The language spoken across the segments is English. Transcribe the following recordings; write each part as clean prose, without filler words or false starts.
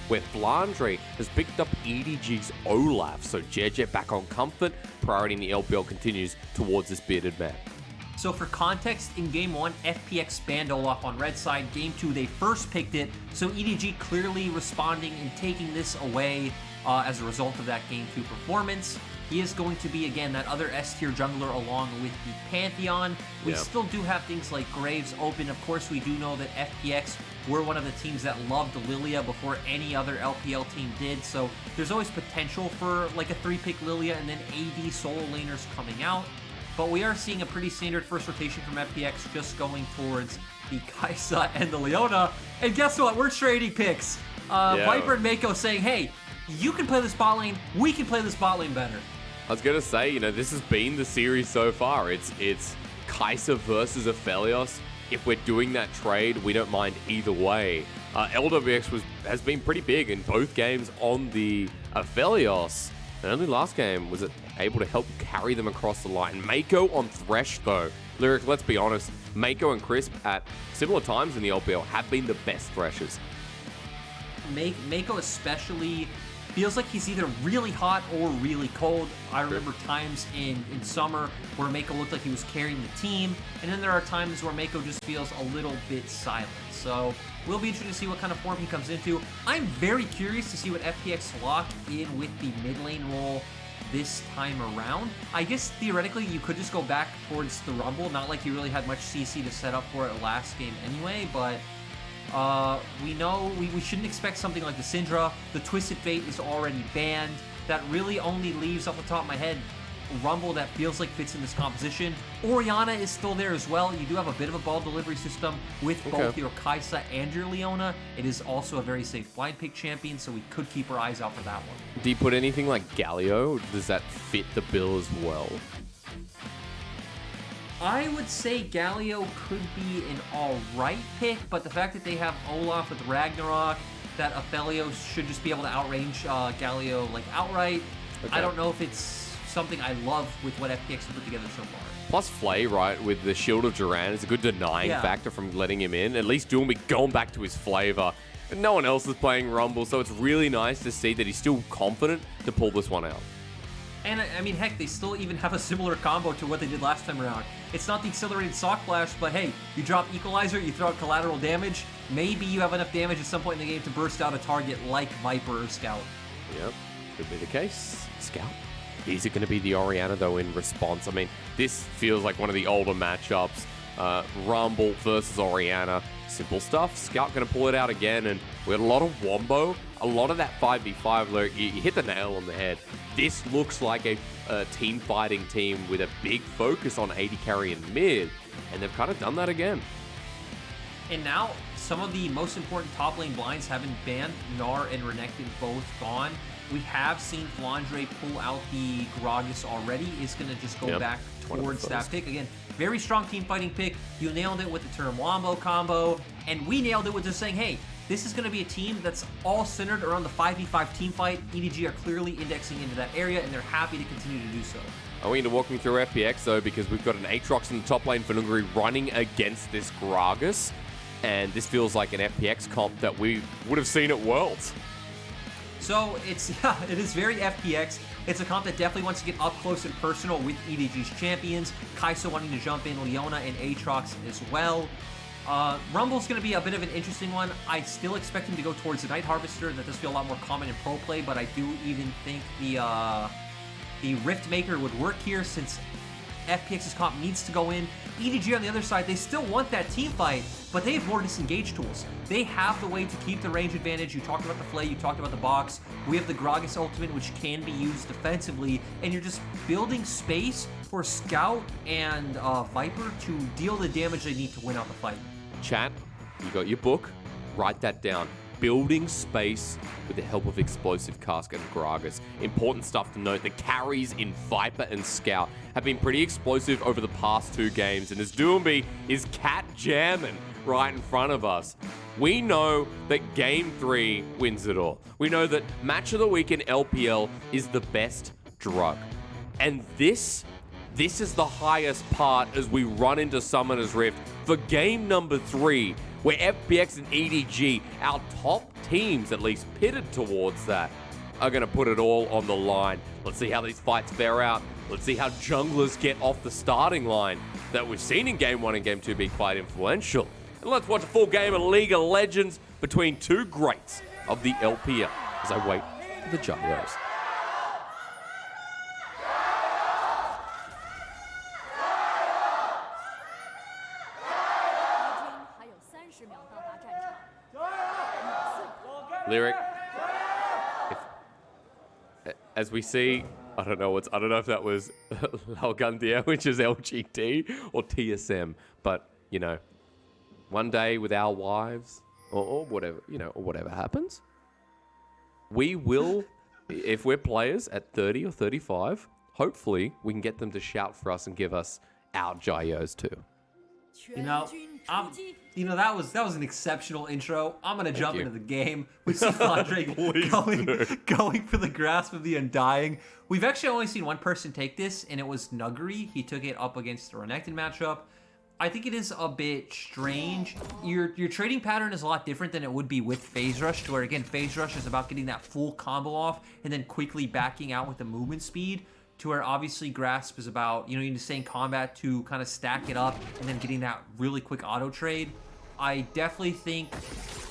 where Flandre has picked up EDG's Olaf, so Jiejie back on comfort, priority in the LPL continues towards this bearded man. So for context, in Game 1, FPX banned Olaf on red side. Game 2, they first picked it, so EDG clearly responding and taking this away as a result of that Game 2 performance. He is going to be, again, that other S-tier jungler along with the Pantheon. We still do have things like Graves open. Of course, we do know that FPX were one of the teams that loved Lilia before any other LPL team did, so there's always potential for like a 3-pick Lilia and then AD solo laners coming out. But we are seeing a pretty standard first rotation from FPX just going towards the Kai'Sa and the Leona. And guess what? We're trading picks. Viper and Meiko saying, hey, you can play this bot lane, we can play this bot lane better. I was going to say, this has been the series so far. It's Kai'Sa versus Aphelios. If we're doing that trade, we don't mind either way. LWX has been pretty big in both games on the Aphelios. And only last game was it able to help carry them across the line. Meiko on Thresh, though. Lyric, let's be honest, Meiko and Crisp at similar times in the LPL have been the best Threshers. Meiko especially feels like he's either really hot or really cold. I remember times in summer where Meiko looked like he was carrying the team, and then there are times where Meiko just feels a little bit silent. So we'll be interested to see what kind of form he comes into. I'm very curious to see what FPX lock in with the mid lane role this time around. I guess theoretically you could just go back towards the Rumble, not like you really had much CC to set up for it last game anyway, but we know we shouldn't expect something like the Syndra. The Twisted Fate is already banned. That really only leaves, off the top of my head, Rumble that feels like fits in this composition. Orianna is still there as well. You do have a bit of a ball delivery system with both your Kai'Sa and your Leona. It is also a very safe blind pick champion, so we could keep our eyes out for that one. Do you put anything like Galio? Does that fit the bill as well? I would say Galio could be an alright pick, but the fact that they have Olaf with Ragnarok, that Aphelios should just be able to outrange Galio like outright. Okay. I don't know if it's something I love with what FPX has put together so far. Plus Flay, right, with the Shield of Duran is a good denying factor from letting him in. At least Doinb going back to his flavor. And no one else is playing Rumble, so it's really nice to see that he's still confident to pull this one out. And I mean, heck, they still even have a similar combo to what they did last time around. It's not the accelerated sock flash, but hey, you drop Equalizer, you throw out collateral damage, maybe you have enough damage at some point in the game to burst out a target like Viper or Scout. Yep, could be the case. Scout. Is it going to be the Orianna, though, in response? I mean, this feels like one of the older matchups. Rumble versus Orianna. Simple stuff. Scout going to pull it out again, and we had a lot of wombo. A lot of that 5v5 lurk. You hit the nail on the head. This looks like a team fighting team with a big focus on AD carry and mid, and they've kind of done that again. And now, some of the most important top lane blinds have been banned. Gnar and Renekton both gone. We have seen Flandre pull out the Gragas already. It's going to just go back towards that pick. Again, very strong team fighting pick. You nailed it with the term Wombo combo, and we nailed it with just saying, hey, this is going to be a team that's all centered around the 5v5 team fight. EDG are clearly indexing into that area, and they're happy to continue to do so. I want you to walk me through FPX, though, because we've got an Aatrox in the top lane for Nuguri running against this Gragas, and this feels like an FPX comp that we would have seen at Worlds. So it is very FPX. It's a comp that definitely wants to get up close and personal with EDG's champions. Kai'Sa wanting to jump in, Leona and Aatrox as well. Rumble's going to be a bit of an interesting one. I still expect him to go towards the Night Harvester. That does feel a lot more common in pro play, but I do even think the Rift Maker would work here since FPX's comp needs to go in. EDG on the other side, they still want that team fight, but they have more disengage tools. They have the way to keep the range advantage. You talked about the Flay, you talked about the box. We have the Gragas ultimate, which can be used defensively, and you're just building space for Scout and Viper to deal the damage they need to win out the fight. Chat, you got your book, write that down. Building space with the help of Explosive Cask and Gragas. Important stuff to note. The carries in Viper and Scout have been pretty explosive over the past 2 games, and as Doinb is cat jamming right in front of us, we know that Game 3 wins it all. We know that Match of the Week in LPL is the best drug. And this is the highest part as we run into Summoner's Rift. For game number 3, where FPX and EDG, our top teams at least pitted towards that, are going to put it all on the line. Let's see how these fights bear out. Let's see how junglers get off the starting line that we've seen in Game 1 and Game 2 be quite influential. And let's watch a full game of League of Legends between two greats of the LPL as I wait for the junglers. Lyric, as we see, I don't know if that was Laogandia, which is LGT, or TSM, but you know, one day with our wives, or whatever, you know, or whatever happens, we will, if we're players at 30 or 35, hopefully we can get them to shout for us and give us our Jiejie too. You know, that was an exceptional intro. I'm gonna jump into the game. We see Flandre going for the grasp of the Undying. We've actually only seen one person take this, and it was Nuguri. He took it up against the Renekton matchup. I think it is a bit strange. Your trading pattern is a lot different than it would be with Phase Rush, to where again Phase Rush is about getting that full combo off and then quickly backing out with the movement speed. To where obviously Grasp is about, you know, you need to stay in combat to kind of stack it up and then getting that really quick auto trade. I definitely think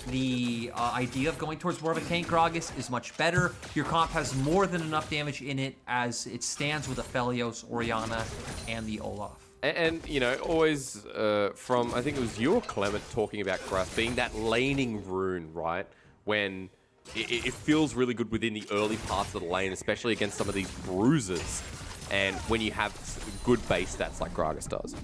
the idea of going towards more of a tank Gragas is much better. Your comp has more than enough damage in it as it stands with the Aphelios, Orianna, and the Olaf. And you know, always from, I think it was you or Clement talking about Grasp being that laning rune, right? When it feels really good within the early parts of the lane, especially against some of these bruisers. And when you have good base stats like Gragas does.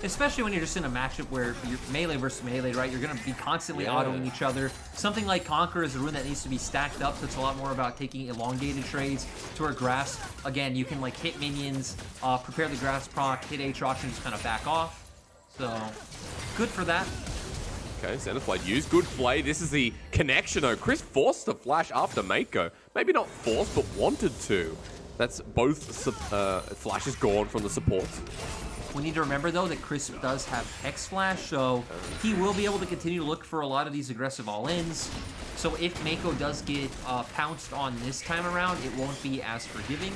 Especially when you're just in a matchup where you're melee versus melee, right? You're going to be constantly autoing each other. Something like Conquer is a rune that needs to be stacked up, so it's a lot more about taking elongated trades to where Grasp, again, you can like hit minions, prepare the Grasp proc, hit Aatrox, and just kind of back off. So, good for that. Okay, Xenoblade used. Good play. This is the connection, though. Chris forced to flash after Meiko. Maybe not forced, but wanted to. That's both flashes gone from the supports. We need to remember, though, that Chris does have Hex Flash, so he will be able to continue to look for a lot of these aggressive all-ins. So if Meiko does get pounced on this time around, it won't be as forgiving.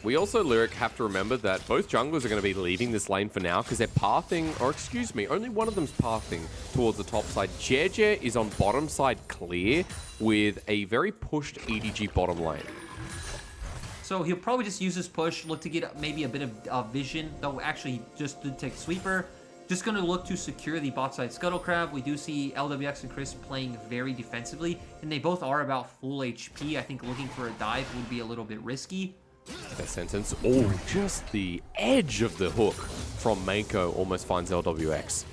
We also, Lyric, have to remember that both junglers are going to be leaving this lane for now because they're pathing, or excuse me, only one of them's pathing towards the top side. Jiejie is on bottom side clear with a very pushed EDG bottom lane. So he'll probably just use his push, look to get maybe a bit of vision, though actually he just did take Sweeper. Just going to look to secure the bot side Scuttle Crab. We do see LWX and Chris playing very defensively, and they both are about full HP. I think looking for a dive would be a little bit risky. That sentence, oh, just the edge of the hook from Meiko almost finds LWX.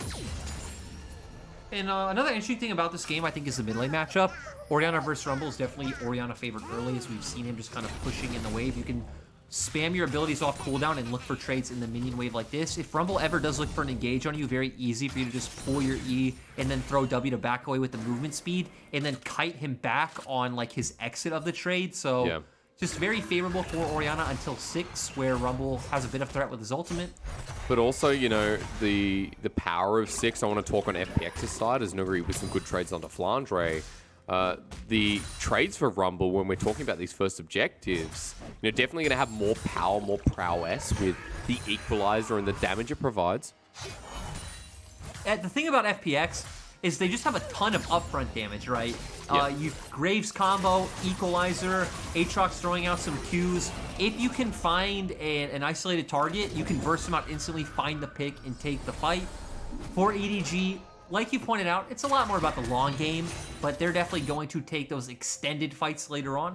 And another interesting thing about this game, I think, is the mid lane matchup. Orianna versus Rumble is definitely Orianna favored early, as we've seen him just kind of pushing in the wave. You can spam your abilities off cooldown and look for trades in the minion wave like this. If Rumble ever does look for an engage on you, very easy for you to just pull your E and then throw W to back away with the movement speed and then kite him back on like his exit of the trade. So yeah. Just very favorable for Orianna until 6, where Rumble has a bit of threat with his ultimate. But also, you know, the power of 6, I want to talk on FPX's side, as Nuguri with some good trades onto Flandre. The trades for Rumble, when we're talking about these first objectives, you know, definitely going to have more power, more prowess with the equalizer and the damage it provides. The thing about FPX is they just have a ton of upfront damage, right? You Graves combo, Equalizer, Aatrox throwing out some Qs. If you can find an isolated target, you can burst them out instantly, find the pick, and take the fight. For EDG, like you pointed out, it's a lot more about the long game, but they're definitely going to take those extended fights later on.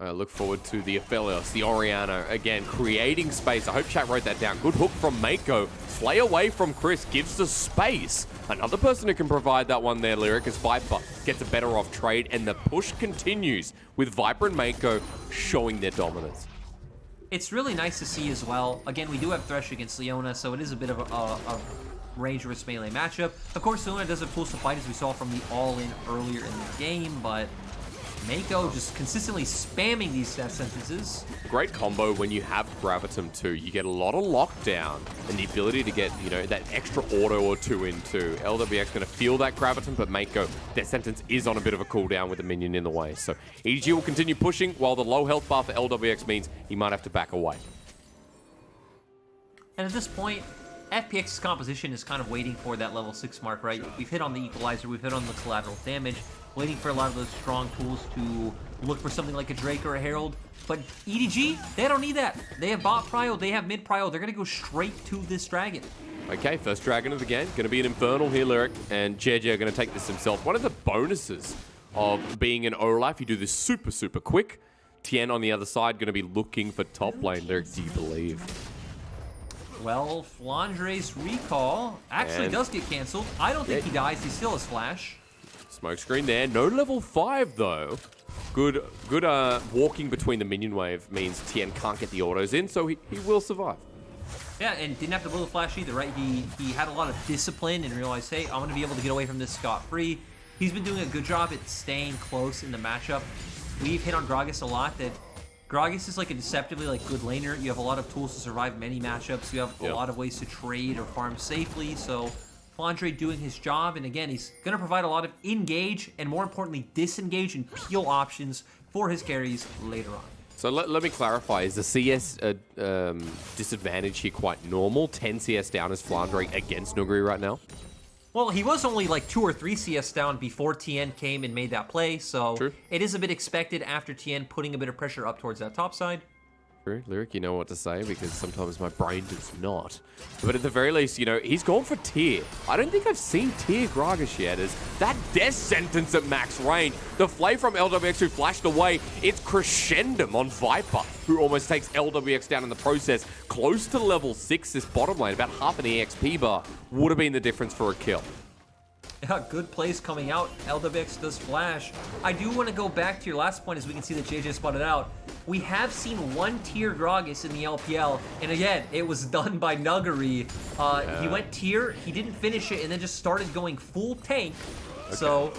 Look forward to the Aphelios, the Orianna, again, creating space. I hope chat wrote that down. Good hook from Meiko. Flay away from Chris, gives the space. Another person who can provide that one there, Lyric, is Viper. Gets a better off trade, and the push continues with Viper and Meiko showing their dominance. It's really nice to see as well. Again, we do have Thresh against Leona, so it is a bit of a range versus melee matchup. Of course, Leona does have tools to fight, as we saw from the all-in earlier in the game, but Meiko just consistently spamming these death sentences. Great combo when you have Gravitum too. You get a lot of lockdown and the ability to get, you know, that extra auto or two into. LWX going to feel that Gravitum, but Meiko, their sentence is on a bit of a cooldown with the minion in the way. So EDG will continue pushing while the low health bar for LWX means he might have to back away. And at this point, FPX's composition is kind of waiting for that level 6 mark, right? We've hit on the equalizer, we've hit on the collateral damage, waiting for a lot of those strong tools to look for something like a Drake or a Herald. But EDG, they don't need that. They have bot prio, they have mid prio. They're going to go straight to this dragon. Okay, first dragon of the game. Going to be an Infernal here, Lyric, and Jiejie are going to take this himself. One of the bonuses of being an Olaf, you do this super, super quick. Tian on the other side going to be looking for top lane. Lyric, do you believe? Well, Flandre's recall actually does get canceled. I don't think he dies. He still has flash. Smoke screen there. No level 5, though. Good walking between the minion wave means Tian can't get the autos in, so he will survive. Yeah, and didn't have to blow the flash either, right? He had a lot of discipline and realized, hey, I'm going to be able to get away from this scot-free. He's been doing a good job at staying close in the matchup. We've hit on Gragas a lot that Gragas is like a deceptively good laner. You have a lot of tools to survive many matchups. You have a lot of ways to trade or farm safely. So Flandre doing his job, and again, he's going to provide a lot of engage and more importantly, disengage and peel options for his carries later on. So let me clarify, is the CS disadvantage here quite normal? 10 CS down is Flandre against Nuguri right now? Well, he was only 2 or 3 CS down before Tian came and made that play, so it is a bit expected after Tian putting a bit of pressure up towards that top side. True, Lyric, you know what to say, because sometimes my brain does not. But at the very least, you know, he's gone for tier. I don't think I've seen tier Gragas yet, as that death sentence at max range. The flay from LWX who flashed away, it's crescendum on Viper, who almost takes LWX down in the process. Close to level 6 this bottom lane, about half an EXP bar, would have been the difference for a kill. Yeah, good plays coming out. LWX does flash. I do want to go back to your last point as we can see that Jiejie spotted out. We have seen 1 tier Gragas in the LPL, and again, it was done by Nuguri. He went tier, he didn't finish it, and then just started going full tank. So,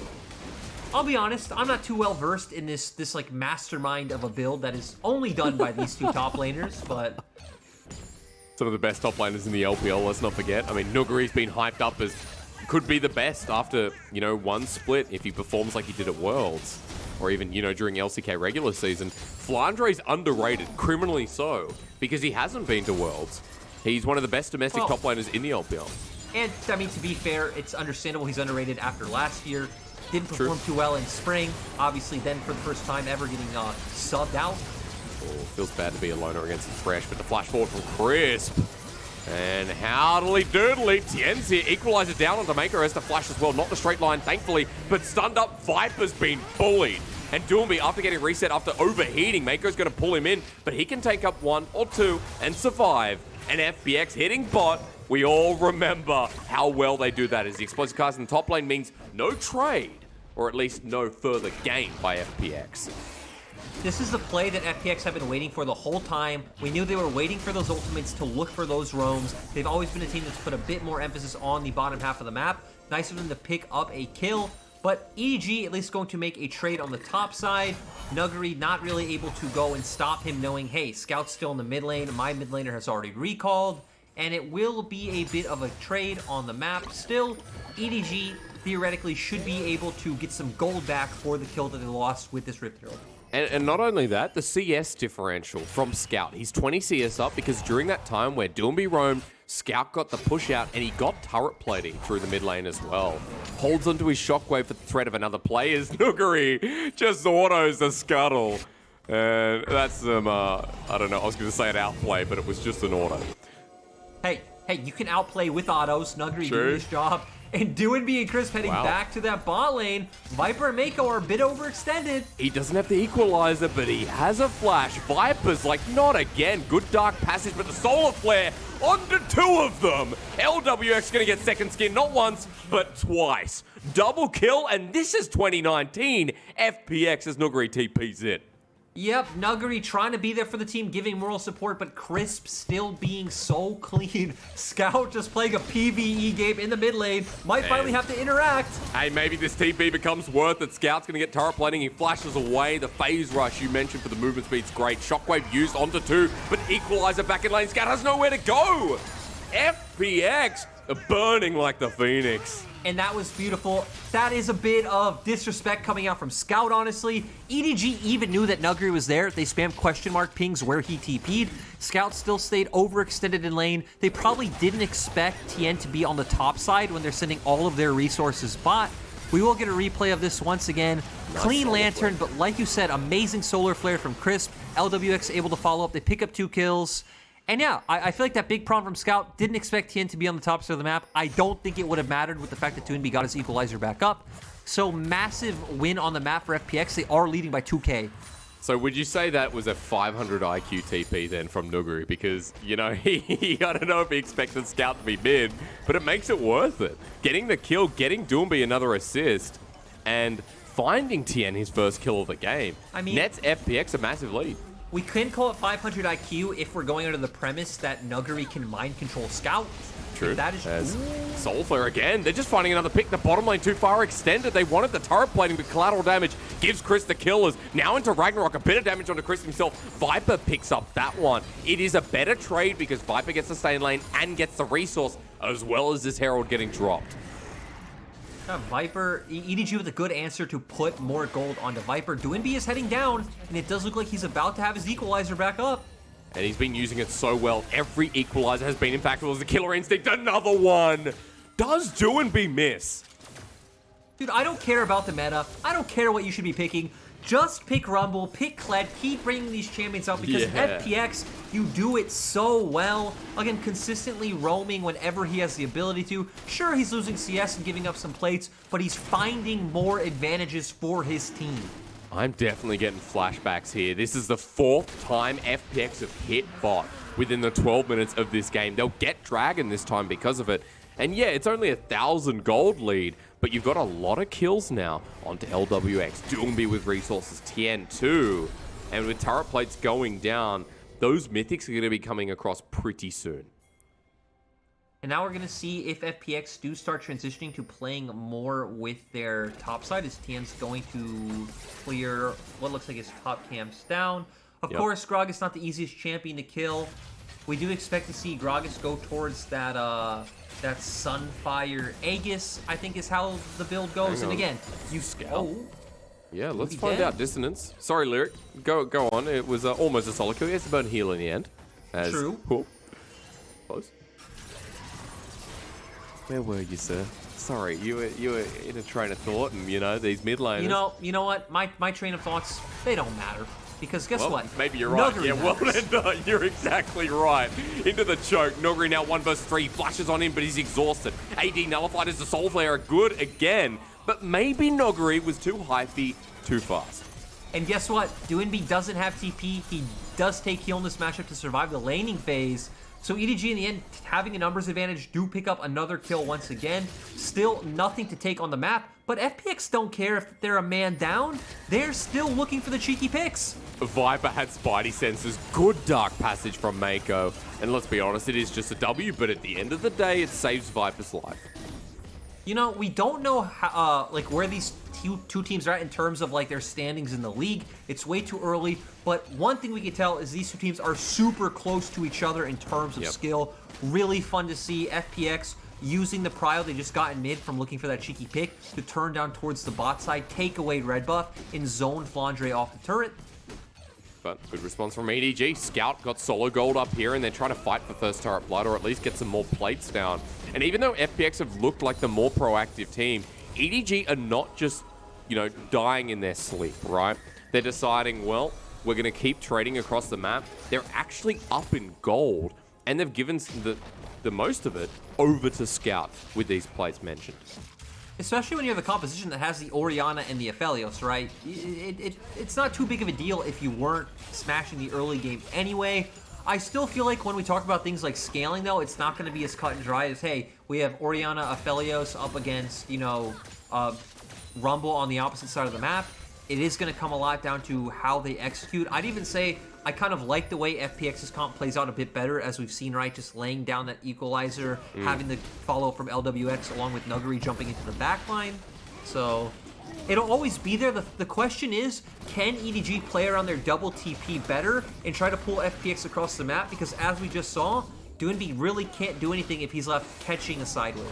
I'll be honest, I'm not too well versed in this mastermind of a build that is only done by these 2 top laners, but Some of the best top laners in the LPL, let's not forget. I mean, Nuguri's been hyped up as could be the best after, you know, 1 split if he performs like he did at Worlds. Or even, you know, during LCK regular season. Flandre's underrated, criminally so, because he hasn't been to Worlds. He's one of the best domestic top laners in the LPL. And, I mean, to be fair, it's understandable he's underrated after last year. Didn't perform too well in spring. Obviously, then for the first time ever getting subbed out. Oh, feels bad to be a loner against the Fresh, but the flash forward from Crisp. And howdily doodly, Tien's here, equalizer down onto Meiko, has to flash as well, not the straight line, thankfully, but stunned up, Viper's been bullied. And Doinb, after getting reset, after overheating, Meiko's going to pull him in, but he can take up 1 or 2 and survive. And FPX hitting bot, we all remember how well they do that, as the explosive cast in the top lane means no trade, or at least no further gain by FPX. This is the play that FPX have been waiting for the whole time. We knew they were waiting for those ultimates to look for those roams. They've always been a team that's put a bit more emphasis on the bottom half of the map. Nice of them to pick up a kill, but EDG at least going to make a trade on the top side. Nuguri not really able to go and stop him, knowing, hey, Scout's still in the mid lane, my mid laner has already recalled, and it will be a bit of a trade on the map. Still, EDG theoretically should be able to get some gold back for the kill that they lost with this Rift Herald. And not only that, the CS differential from Scout. He's 20 CS up because during that time where Doinb roamed, Scout got the push out and he got turret plating through the mid lane as well. Holds onto his shockwave for the threat of another play as Nuguri just autos the scuttle. And that's some, I don't know, I was going to say an outplay, but it was just an auto. Hey, you can outplay with autos. Nuguri doing his job. And Doinb and Crisp heading back to that bot lane. Viper and Meiko are a bit overextended. He doesn't have the equalizer, but he has a flash. Viper's like, not again. Good dark passage, but the solar flare onto 2 of them. LWX gonna get second skin, not once, but twice. Double kill, and this is 2019. FPX as Nuguri TP's it. Yep, Nuguri trying to be there for the team, giving moral support, but Crisp still being so clean. Scout just playing a PvE game in the mid lane. Might finally have to interact. Hey, maybe this TP becomes worth it. Scout's going to get turret plating. He flashes away. The phase rush you mentioned for the movement speed's great. Shockwave used onto 2, but Equalizer back in lane. Scout has nowhere to go. FPX burning like the Phoenix. And that was beautiful. That is a bit of disrespect coming out from Scout, honestly. EDG even knew that Nuguri was there. They spammed question mark pings where he TP'd. Scout still stayed overextended in lane. They probably didn't expect Tian to be on the top side when they're sending all of their resources bot. We will get a replay of this once again. Nice. Clean Lantern, but like you said, amazing solar flare from Crisp. LWX able to follow up. They pick up 2 kills. And yeah, I feel like that big problem from Scout, didn't expect Tian to be on the top side of the map. I don't think it would have mattered with the fact that Doinb got his equalizer back up. So massive win on the map for FPX. They are leading by 2K. So would you say that was a 500 IQ TP then from Nuguri? Because, you know, I don't know if he expected Scout to be mid, but it makes it worth it. Getting the kill, getting Doinb another assist, and finding Tian his first kill of the game. I mean, nets FPX a massive lead. We can call it 500 IQ if we're going under the premise that Nuguri can mind control Scout. True. That is Soul Flare again. They're just finding another pick. The bottom lane too far extended. They wanted the turret plating, but collateral damage gives Chris the killers. Now into Ragnarok. A bit of damage onto Chris himself. Viper picks up that one. It is a better trade because Viper gets to stay in lane and gets the resource, as well as this Herald getting dropped. Viper, EDG with a good answer to put more gold onto Viper. Doinb is heading down, and it does look like he's about to have his equalizer back up. And he's been using it so well. Every equalizer has been impactful as the killer instinct. Another one. Does Doinb miss? Dude, I don't care about the meta. I don't care what you should be picking. Just pick Rumble, pick Kled, keep bringing these champions out because FPX, you do it so well. Again, consistently roaming whenever he has the ability to. Sure, he's losing CS and giving up some plates, but he's finding more advantages for his team. I'm definitely getting flashbacks here. This is the 4th time FPX have hit bot within the 12 minutes of this game. They'll get Dragon this time because of it. And yeah, it's only 1,000 gold lead, but you've got a lot of kills now onto LWX. Doinb with resources, Tian too. And with turret plates going down, those mythics are going to be coming across pretty soon. And now we're going to see if FPX do start transitioning to playing more with their top side as Tian's going to clear what looks like his top camps down. Of course, Gragas not the easiest champion to kill. We do expect to see Gragas go towards that that Sunfire Aegis, I think is how the build goes. And again, you Scout. Yeah, let's find out dissonance. Sorry, Lyric. Go on. It was almost a solo kill. He has to burn heal in the end. True. Close. Where were you, sir? Sorry, you were in a train of thought, and you know these mid laners. You know what? My train of thoughts, they don't matter. Because guess what? Maybe you're right. Nuguri Yeah, well then, you're exactly right. Into the choke. Nuguri now 1 versus 3. Flashes on him, but he's exhausted. AD nullified as the Soul Flare. Good again. But maybe Nuguri was too hypey, too fast. And guess what? Doinb doesn't have TP. He does take heal in this matchup to survive the laning phase. So EDG in the end, having a numbers advantage, do pick up another kill once again. Still nothing to take on the map, but FPX don't care if they're a man down. They're still looking for the cheeky picks. Viper had Spidey senses. Good dark passage from Meiko. And let's be honest, it is just a W, but at the end of the day, it saves Viper's life. You know, we don't know how, where these two teams are at in terms of like their standings in the league. It's way too early, but one thing we can tell is these two teams are super close to each other in terms of skill. Really fun to see FPX using the prio they just got in mid from looking for that cheeky pick to turn down towards the bot side, take away red buff, and zone Flandre off the turret. But good response from EDG. Scout got solo gold up here, and they're trying to fight for first turret blood, or at least get some more plates down. And even though FPX have looked like the more proactive team, EDG are not just, you know, dying in their sleep, right? They're deciding, well, we're going to keep trading across the map. They're actually up in gold, and they've given the most of it over to Scout with these plates mentioned. Especially when you have a composition that has the Orianna and the Aphelios, right? It's not too big of a deal if you weren't smashing the early game anyway. I still feel like when we talk about things like scaling, though, it's not going to be as cut and dry as, hey, we have Orianna, Aphelios up against, you know, Rumble on the opposite side of the map. it is going to come a lot down to how they execute. I'd even say I kind of like the way FPX's comp plays out a bit better, as we've seen, right? Just laying down that equalizer, having the follow from LWX along with Nuguri jumping into the backline. So it'll always be there. The question is, can EDG play around their double TP better and try to pull FPX across the map? Because as we just saw, Doinb really can't do anything if he's left catching a sideway.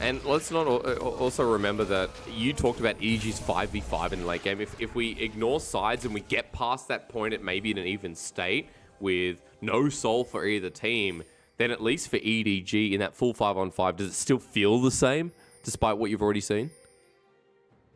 And let's not also remember that you talked about EDG's 5v5 in the late game. If we ignore sides and we get past that point at maybe in an even state with no soul for either team, then at least for EDG in that full 5-on-5, does it still feel the same despite what you've already seen?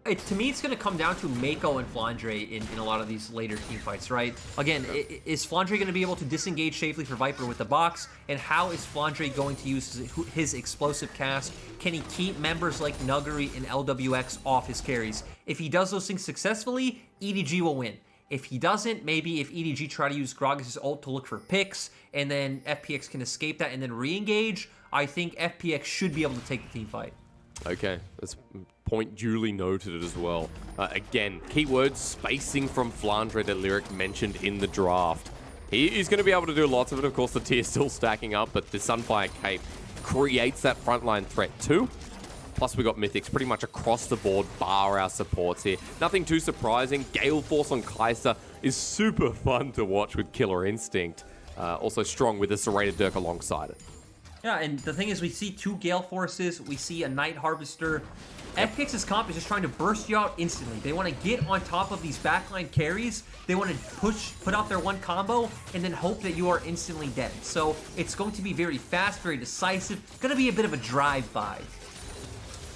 To me, it's going to come down to Meiko and Flandre in a lot of these later team fights, right? Again, is Flandre going to be able to disengage safely for Viper with the box? And how is Flandre going to use his explosive cast? Can he keep members like Nuguri and LWX off his carries? If he does those things successfully, EDG will win. If he doesn't, maybe if EDG try to use Gragas' ult to look for picks, and then FPX can escape that and then re-engage, I think FPX should be able to take the team fight. Okay, that's point duly noted as well. Again, keyword spacing from Flandre that Lyric mentioned in the draft. He's going to be able to do lots of it. Of course, the tier's still stacking up, but the Sunfire Cape creates that frontline threat too. Plus, we got Mythics pretty much across the board, bar our supports here. Nothing too surprising. Gale Force on Kai'Sa is super fun to watch with Killer Instinct. Also strong with the Serrated Dirk alongside it. Yeah, and the thing is, we see two Gale Forces, we see a Night Harvester. FPX's comp is just trying to burst you out instantly. They want to get on top of these backline carries. They want to put out their one combo, and then hope that you are instantly dead. So it's going to be very fast, very decisive. It's going to be a bit of a drive-by.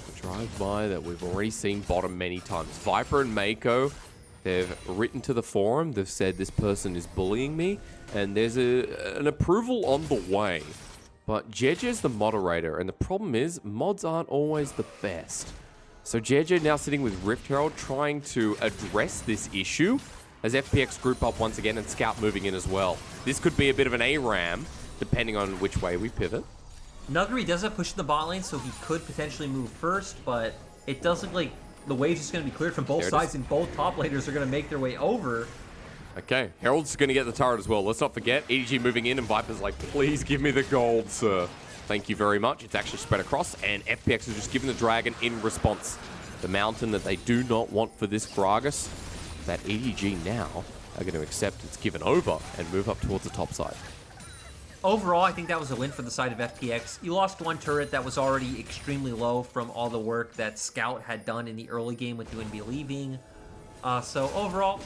A drive-by that we've already seen bottom many times. Viper and Meiko, they've written to the forum. They've said this person is bullying me, and there's an approval on the way. But Jiejie is the moderator, and the problem is, mods aren't always the best. So Jiejie now sitting with Rift Herald, trying to address this issue, as FPX group up once again, and Scout moving in as well. This could be a bit of an ARAM, depending on which way we pivot. Nuguri does have push in the bot lane, so he could potentially move first, but it does look like the wave's just going to be cleared from both sides, and both top laners are going to make their way over. Okay, Herald's going to get the turret as well. Let's not forget, EDG moving in, and Viper's like, please give me the gold, sir. Thank you very much. It's actually spread across, and FPX is just giving the Dragon in response. The mountain that they do not want for this Gragas, that EDG now are going to accept it's given over and move up towards the top side. Overall, I think that was a win for the side of FPX. You lost one turret that was already extremely low from all the work that Scout had done in the early game with Doinb leaving. So overall,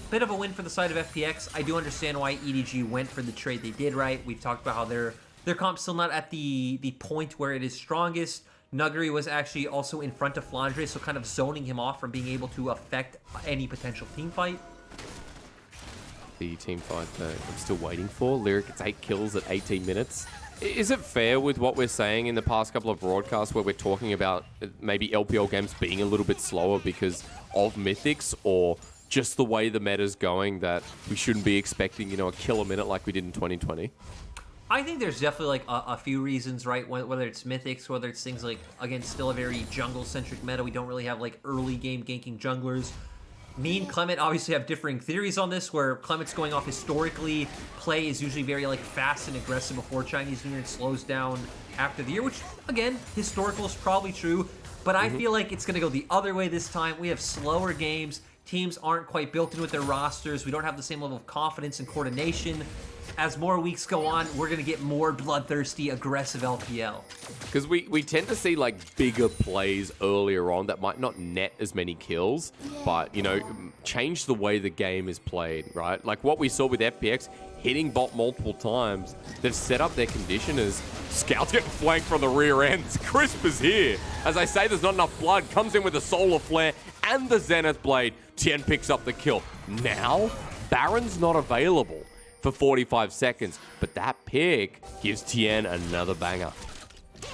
bit of a win for the side of FPX. I do understand why EDG went for the trade they did, right? We've talked about how their comp's still not at the point where it is strongest. Nuguri was actually also in front of Flandre, so kind of zoning him off from being able to affect any potential team fight. The team fight that I'm still waiting for. Lyric gets 8 kills at 18 minutes. Is it fair with what we're saying in the past couple of broadcasts where we're talking about maybe LPL games being a little bit slower because of Mythics, or just the way the meta's going that we shouldn't be expecting, you know, a kill a minute like we did in 2020? I think there's definitely like a few reasons, right? Whether it's Mythics, whether it's things like, again, still a very jungle-centric meta. We don't really have like early game ganking junglers. Me and Clement obviously have differing theories on this, where Clement's going off historically. Play is usually very like fast and aggressive before Chinese New Year and slows down after the year, which, again, historical is probably true. But I feel like it's going to go the other way this time. We have slower games. Teams aren't quite built in with their rosters. We don't have the same level of confidence and coordination. As more weeks go on, we're going to get more bloodthirsty, aggressive LPL. Because we tend to see like bigger plays earlier on that might not net as many kills, but, you know, change the way the game is played, right? Like what we saw with FPX, hitting bot multiple times. They've set up their conditioners. Scout's getting flanked from the rear end. Crisp is here. As I say, there's not enough blood. Comes in with the Solar Flare and the Zenith Blade. Tian picks up the kill. Now, Baron's not available for 45 seconds, but that pick gives Tian another banger.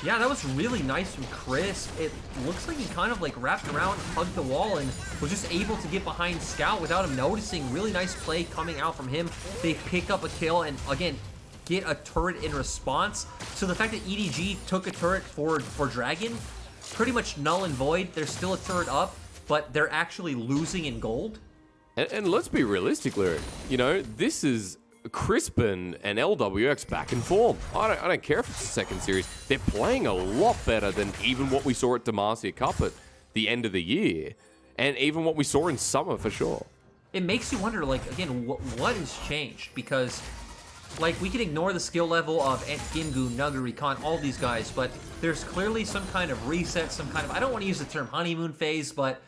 Yeah, that was really nice from Chris. It looks like he kind of like wrapped around, hugged the wall, and was just able to get behind Scout without him noticing. Really nice play coming out from him. They pick up a kill and, again, get a turret in response. So the fact that EDG took a turret for Dragon, pretty much null and void. There's still a turret up. but they're actually losing in gold. And let's be realistic, Lyric. You know, this is Crispin and LWX back in form. I don't care if it's the second series. They're playing a lot better than even what we saw at Demacia Cup at the end of the year. And even what we saw in summer, for sure. It makes you wonder, like, again, what has changed? Because, like, we can ignore the skill level of Gingu, Nuguri, Khan, all these guys, but there's clearly some kind of reset, some kind of, I don't want to use the term honeymoon phase, but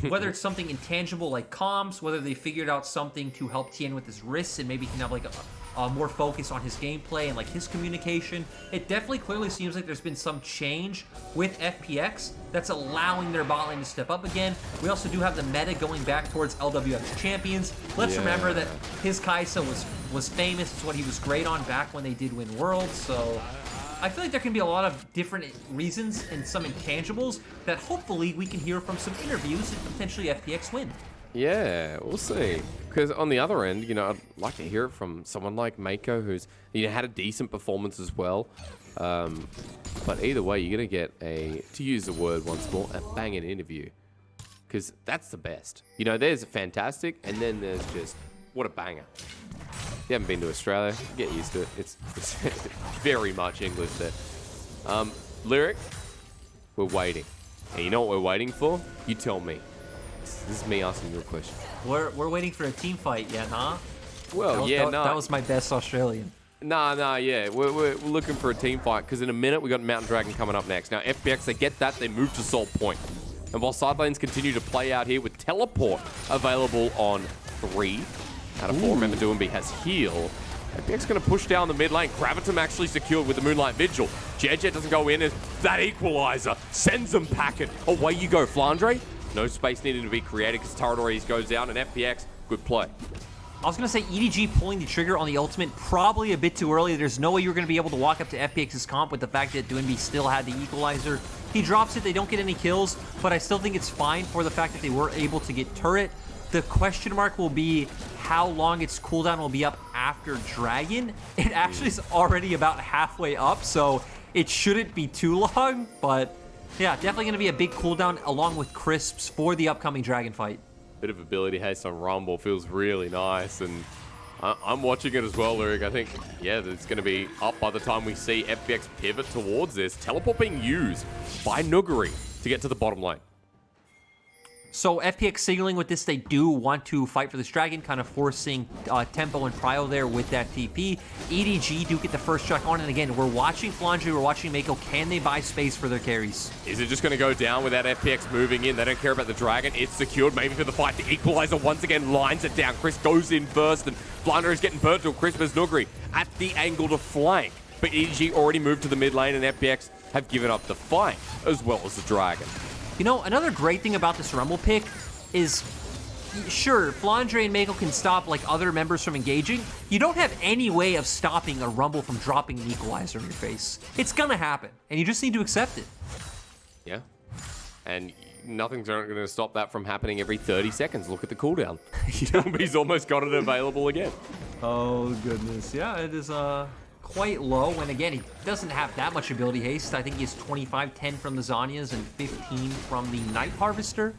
whether it's something intangible like comms, whether they figured out something to help Tian with his wrists and maybe he can have like a more focus on his gameplay and like his communication. It definitely clearly seems like there's been some change with FPX that's allowing their bot lane to step up again. We also do have the meta going back towards LWX champions. Let's remember that his Kai'Sa was famous. It's what he was great on back when they did win Worlds. So I feel like there can be a lot of different reasons and some intangibles that hopefully we can hear from some interviews and potentially FPX win. Yeah, we'll see. Because on the other end, you know, I'd like to hear it from someone like Meiko, who's, you know, had a decent performance as well. But either way, you're going to get to use the word once more, a banging interview. Because that's the best. You know, there's a fantastic, and then there's just, what a banger. If you haven't been to Australia, get used to it. It's very much English there. Lyric, we're waiting. And you know what we're waiting for? You tell me. This is me asking you a question. We're waiting for a team fight yet, huh? Well, that was my best Australian. Yeah. We're looking for a team fight because in a minute we got Mountain Dragon coming up next. Now, FPX, they get that, they move to Salt Point. And while side lanes continue to play out here with Teleport available on 3 out of 4. Remember, Doinb has heal. FPX going to push down the mid lane. Gravitum actually secured with the Moonlight Vigil. Jiejie doesn't go in as that equalizer sends them packing. Away you go, Flandre. No space needed to be created because turret already goes down, and FPX, good play. I was going to say EDG pulling the trigger on the ultimate probably a bit too early. There's no way you're going to be able to walk up to FPX's comp with the fact that Doinb still had the equalizer. He drops it, they don't get any kills, but I still think it's fine for the fact that they were able to get turret. The question mark will be how long its cooldown will be up after Dragon. It actually is already about halfway up, so it shouldn't be too long, but yeah, definitely going to be a big cooldown along with crisps for the upcoming Dragon fight. Bit of ability haste on Rumble feels really nice, and I'm watching it as well, Lyric. I think, yeah, it's going to be up by the time we see FPX pivot towards this. Teleport being used by Nuguri to get to the bottom lane. So FPX signaling with this, they do want to fight for this Dragon, kind of forcing Tempo and Prio there with that TP. EDG do get the first shot on, and again, we're watching Flandre, we're watching Meiko. Can they buy space for their carries? Is it just going to go down without FPX moving in? They don't care about the Dragon. It's secured maybe for the fight. The Equalizer once again lines it down. Chris goes in first, and Flandre is getting burnt to Chris as Nuguri at the angle to flank. But EDG already moved to the mid lane, and FPX have given up the fight as well as the Dragon. You know, another great thing about this Rumble pick is, sure, Flandre and Meiko can stop like other members from engaging. You don't have any way of stopping a Rumble from dropping an equalizer in your face. It's gonna happen, and you just need to accept it. Yeah, and nothing's going to stop that from happening every 30 seconds. Look at the cooldown. He's almost got it available again. Oh, goodness. Yeah, it is quite low, and again, he doesn't have that much ability haste. I think he has 25, 10 from the Zhonya's and 15 from the Night Harvester.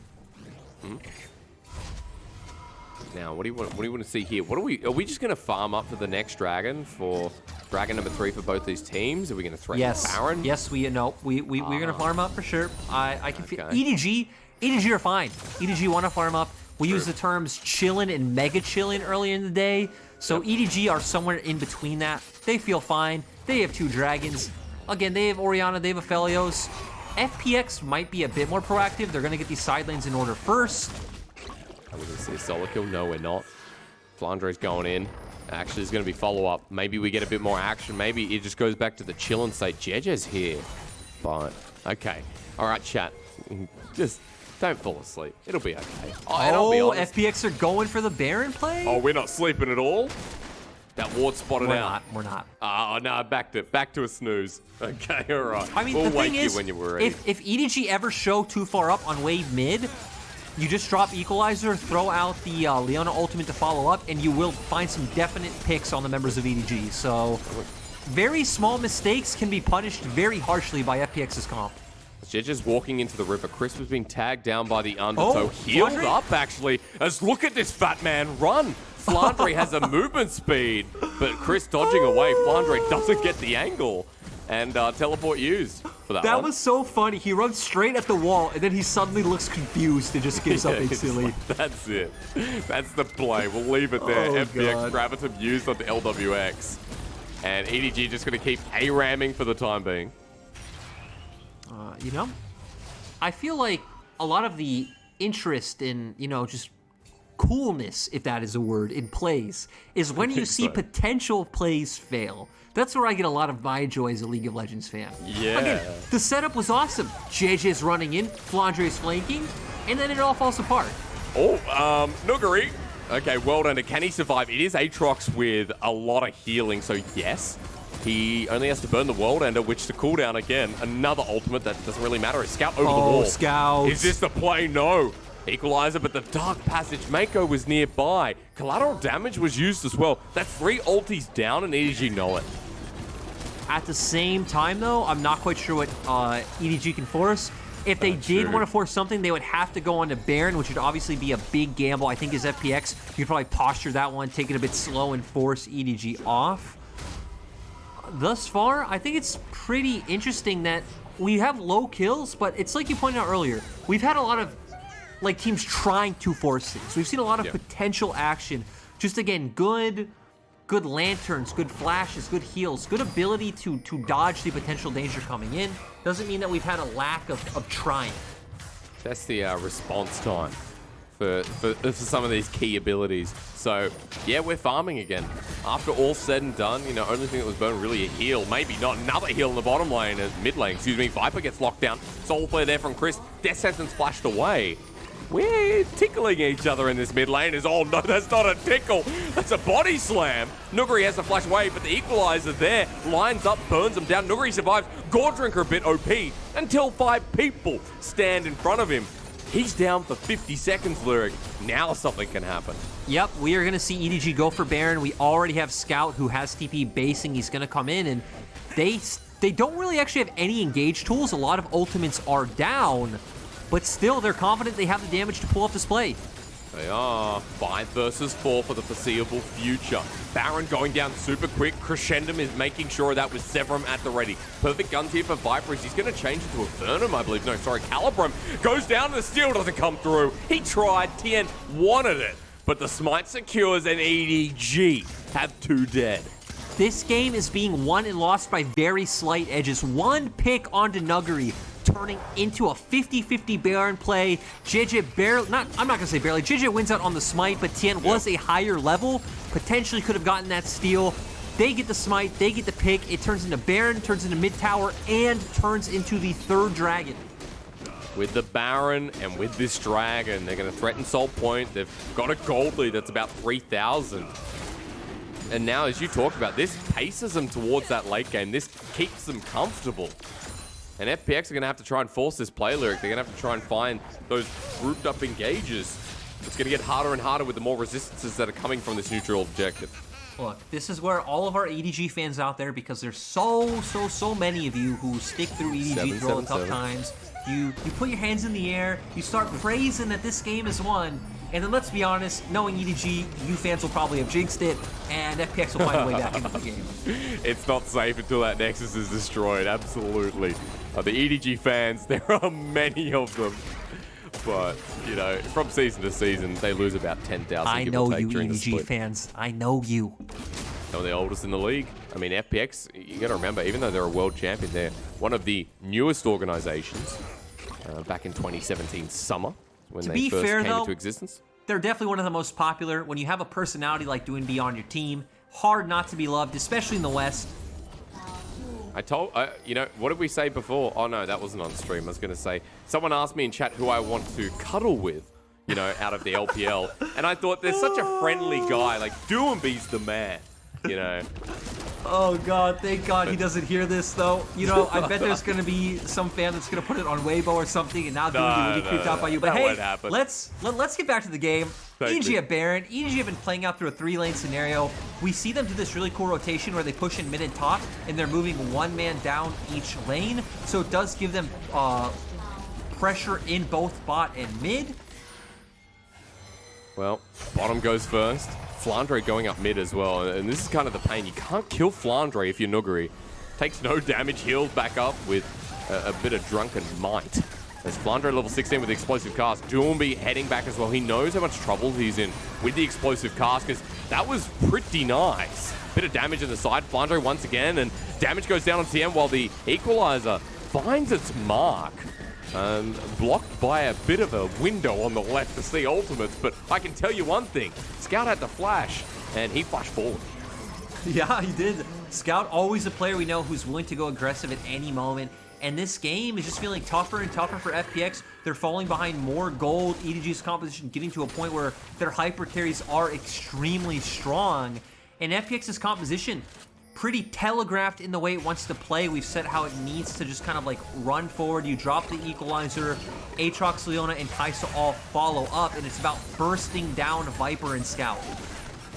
Now, what do you want to see here? Are we just going to farm up for the next Dragon for Dragon number 3 for both these teams? Are we going to threaten Baron? Yes, we're going to farm up for sure. I can feel EDG are fine. EDG want to farm up. We use the terms chillin' and mega chillin' earlier in the day. So EDG are somewhere in between that. They feel fine. They have 2 Dragons. Again, they have Orianna, they have Aphelios. FPX might be a bit more proactive. They're going to get these side lanes in order first. Are we going to see a solo kill? No, we're not. Flandre's going in. Actually, there's going to be follow-up. Maybe we get a bit more action. Maybe it just goes back to the chill and say, Jiejie's here. But, okay. All right, chat. Just don't fall asleep. It'll be okay. Oh, FPX are going for the Baron play? Oh, we're not sleeping at all? That ward spotted out. We're not. Oh, no, back to a snooze. Okay, all right. I mean, we'll the thing wake is, you when you're ready. if EDG ever show too far up on wave mid, you just drop Equalizer, throw out the Leona ultimate to follow up, and you will find some definite picks on the members of EDG. So, very small mistakes can be punished very harshly by FPX's comp. Jiejie's walking into the river. Chris was being tagged down by the undertow. Healed Flandre? up, actually. As look at this fat man run. Flandre has a movement speed, but Chris dodging away. Flandre doesn't get the angle. And teleport used for that That one. was so funny. He runs straight at the wall, and then he suddenly looks confused and just gives up instantly. Like, that's it. That's the play. We'll leave it there. Oh, FPX God. Gravitum used onto LWX. And EDG just going to keep A-ramming for the time being. You know, I feel like a lot of the interest in, you know, just coolness, if that is a word, in plays, is when you see potential plays fail. That's where I get a lot of my joy as a League of Legends fan. Yeah. Again, the setup was awesome. Jiejie's running in, Flandre's flanking, and then it all falls apart. Oh, Nuguri. Okay, well done. Can he survive? It is Aatrox with a lot of healing, so yes. He only has to burn the World Ender, which to cooldown again. Another ultimate that doesn't really matter. A Scout over the wall. Scout. Is this the play? No. Equalizer, but the Dark Passage. Meiko was nearby. Collateral damage was used as well. That's 3 ultis down, and EDG know it. At the same time, though, I'm not quite sure what EDG can force. If they did want to force something, they would have to go on to Baron, which would obviously be a big gamble. I think his FPX, you could probably posture that one, take it a bit slow, and force EDG off. Thus far, I think it's pretty interesting that we have low kills, but it's like you pointed out earlier. We've had a lot of like teams trying to force things. We've seen a lot of potential action. Just again, good lanterns, good flashes, good heals, good ability to dodge the potential danger coming in. Doesn't mean that we've had a lack of trying. That's the response time for some of these key abilities. So, yeah, we're farming again. After all said and done, you know, only thing that was burned really a heal. Maybe not another heal in the bottom lane, mid lane, excuse me. Viper gets locked down. Soul Flare there from Chris. Death Sentence flashed away. We're tickling each other in this mid lane. Oh no, that's not a tickle. That's a body slam. Nuguri has to flash away, but the equalizer there lines up, burns him down. Nuguri survives. Gore Drinker a bit OP until 5 people stand in front of him. He's down for 50 seconds, Lyric. Now something can happen. Yep, we are going to see EDG go for Baron. We already have Scout who has TP basing. He's going to come in, and they don't really actually have any engage tools. A lot of ultimates are down, but still they're confident they have the damage to pull off this play. They are 5 versus 4 for the foreseeable future. Baron going down super quick. Crescendum is making sure that with Severum at the ready. Perfect guns here for Viper. He's going to change it to a Vernum, I believe. No, sorry, Calibrum goes down and the steal doesn't come through. He tried. Tian wanted it, but the smite secures and EDG have 2 dead. This game is being won and lost by very slight edges. One pick onto Nuguri, turning into a 50-50 Baron play. Jiejie barely, I'm not going to say barely, Jiejie wins out on the smite, but Tian was a higher level, potentially could have gotten that steal. They get the smite, they get the pick, it turns into Baron, turns into mid tower, and turns into the 3rd dragon. With the Baron and with this dragon, they're going to threaten Salt Point. They've got a gold lead that's about 3,000. And now, as you talked about, this paces them towards that late game. This keeps them comfortable. And FPX are going to have to try and force this play, Lyric. They're going to have to try and find those grouped up engages. It's going to get harder and harder with the more resistances that are coming from this neutral objective. Look, this is where all of our EDG fans out there, because there's so many of you who stick through EDG through all the tough times. You put your hands in the air, you start praising that this game is won, and then let's be honest, knowing EDG, you fans will probably have jinxed it, and FPX will find a way back into the game. It's not safe until that Nexus is destroyed, absolutely. The EDG fans, there are many of them. But, you know, from season to season, they lose about 10,000. I know you, EDG fans. I know you. They're the oldest in the league. I mean, FPX, you got to remember, even though they're a world champion, they're one of the newest organizations back in 2017 summer when they first came into existence. They're definitely one of the most popular. When you have a personality like Doinb on your team, hard not to be loved, especially in the West. You know, what did we say before? Oh, no, that wasn't on stream. I was going to say, someone asked me in chat who I want to cuddle with, you know, out of the LPL. And I thought, there's such a friendly guy. Like, Doinb's the man, you know. Oh, God, thank God he doesn't hear this, though. You know, I bet there's going to be some fan that's going to put it on Weibo or something, and now Doinb will be creeped out by you. But hey, let's get back to the game. EDG at Baron. EDG have been playing out through a 3-lane scenario. We see them do this really cool rotation where they push in mid and top, and they're moving one man down each lane. So it does give them pressure in both bot and mid. Well, bottom goes first. Flandre going up mid as well, and this is kind of the pain. You can't kill Flandre if you're Nuguri. Takes no damage, heals back up with a bit of drunken might. As Flandre level 16 with the explosive cast, Doinb heading back as well. He knows how much trouble he's in with the explosive cast, because that was pretty nice. Bit of damage on the side, Flandre once again, and damage goes down on Tian while the equalizer finds its mark. Blocked by a bit of a window on the left to see ultimates, but I can tell you one thing, Scout had to flash, and he flashed forward. Yeah, he did. Scout, always a player we know who's willing to go aggressive at any moment. And this game is just feeling tougher and tougher for FPX. They're falling behind more gold. EDG's composition getting to a point where their hyper carries are extremely strong. And FPX's composition, pretty telegraphed in the way it wants to play. We've said how it needs to just kind of like run forward. You drop the equalizer, Aatrox, Leona, and Kai'Sa all follow up, and it's about bursting down Viper and Scout.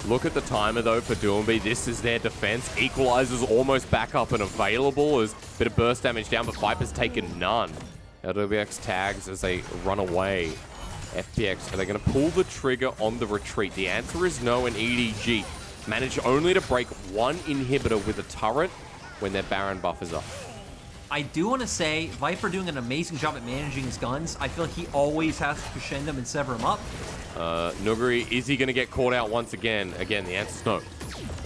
Look at the timer though for Doinb. This is their defense. Equalizer's almost back up and available. There's a bit of burst damage down, but Viper's taken none. LWX tags as they run away. FPX, are they going to pull the trigger on the retreat? The answer is no, and EDG manage only to break one inhibitor with a turret when their Baron buff is up. I do want to say, Viper doing an amazing job at managing his guns. I feel like he always has to crescendo them and sever them up. Nuguri, is he going to get caught out once again? Again, the answer's no.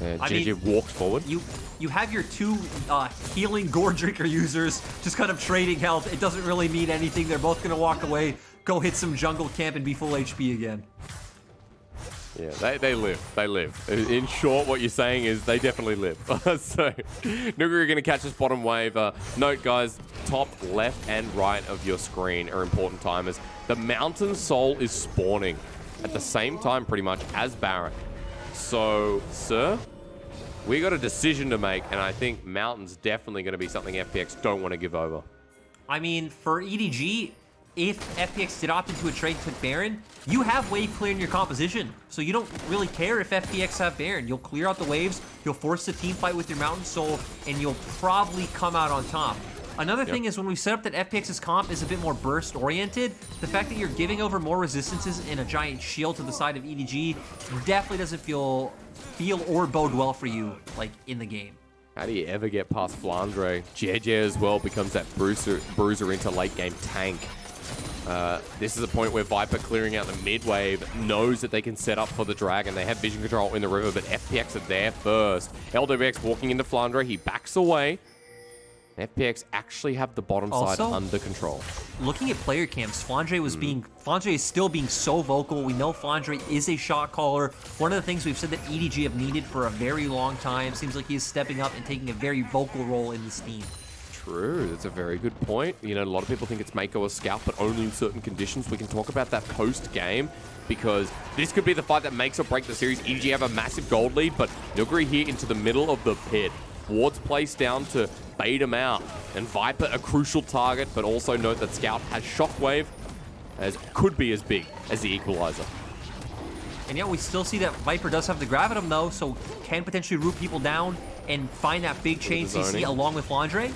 Jiejie walked forward. You have your two healing Gore Drinker users just kind of trading health. It doesn't really mean anything. They're both going to walk away, go hit some jungle camp, and be full HP again. Yeah, they live. They live. In short, what you're saying is they definitely live. So, Nuguri going to catch this bottom wave. Note, guys, top left and right of your screen are important timers. The Mountain Soul is spawning at the same time, pretty much, as Baron. So, sir, we got a decision to make, and I think Mountain's definitely going to be something FPX don't want to give over. I mean, for EDG, if FPX did opt into a trade to Baron, you have wave clear in your composition. So you don't really care if FPX have Baron. You'll clear out the waves, you'll force the team fight with your Mountain Soul, and you'll probably come out on top. Another thing is when we set up that FPX's comp is a bit more burst-oriented, the fact that you're giving over more resistances in a giant shield to the side of EDG definitely doesn't feel or bode well for you, like, in the game. How do you ever get past Flandre? Jiejie as well becomes that bruiser into late game tank. This is a point where Viper clearing out the mid wave knows that they can set up for the dragon. They have vision control in the river, but FPX are there first. LWX walking into Flandre, he backs away. FPX actually have the bottom side under control. Looking at player camps, Flandre is still being so vocal. We know Flandre is a shot caller. One of the things we've said that EDG have needed for a very long time. Seems like he's stepping up and taking a very vocal role in this team. True, that's a very good point. You know, a lot of people think it's Meiko or Scout, but only in certain conditions. We can talk about that post-game, because this could be the fight that makes or break the series. EDG have a massive gold lead, but Nuguri here into the middle of the pit. Ward's placed down to bait him out, and Viper a crucial target, but also note that Scout has Shockwave, as could be as big as the Equalizer. And yeah, we still see that Viper does have the Gravitum though, so can potentially root people down and find that big chain CC along with Flandre.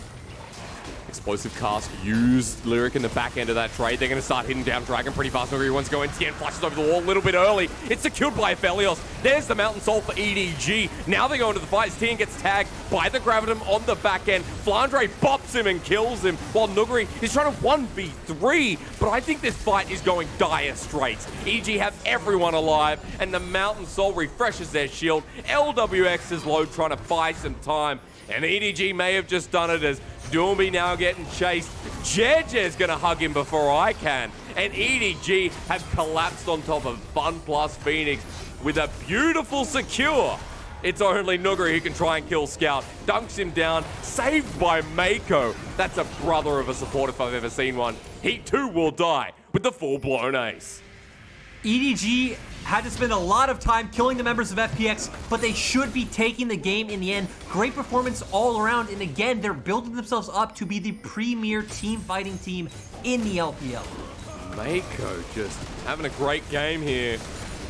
Explosive cast, use Lyric in the back end of that trade. They're going to start hitting down Dragon pretty fast. Nuguri wants to go in. Tian flashes over the wall a little bit early. It's secured by Aphelios. There's the Mountain Soul for EDG. Now they go into the fight. Tian gets tagged by the Gravitum on the back end. Flandre bops him and kills him, while Nuguri is trying to 1v3. But I think this fight is going dire straits. EDG have everyone alive, and the Mountain Soul refreshes their shield. LWX is low, trying to buy some time. And EDG may have just done it as Doinb now getting chased. Jiejie is going to hug him before I can. And EDG have collapsed on top of Fun Plus Phoenix with a beautiful secure. It's only Nuguri who can try and kill Scout. Dunks him down, saved by Meiko. That's a brother of a support if I've ever seen one. He too will die with the full-blown ace. EDG had to spend a lot of time killing the members of FPX, but they should be taking the game in the end. Great performance all around, and again, they're building themselves up to be the premier team fighting team in the LPL. Meiko just having a great game here.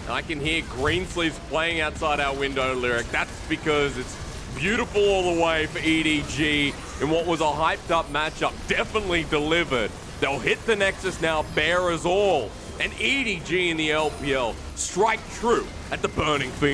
I can hear Greensleeves playing outside our window lyric. That's because it's beautiful all the way for EDG in what was a hyped up matchup. Definitely delivered. They'll hit the Nexus now, bare as all. And EDG in the LPL strike true at the Burning Phoenix.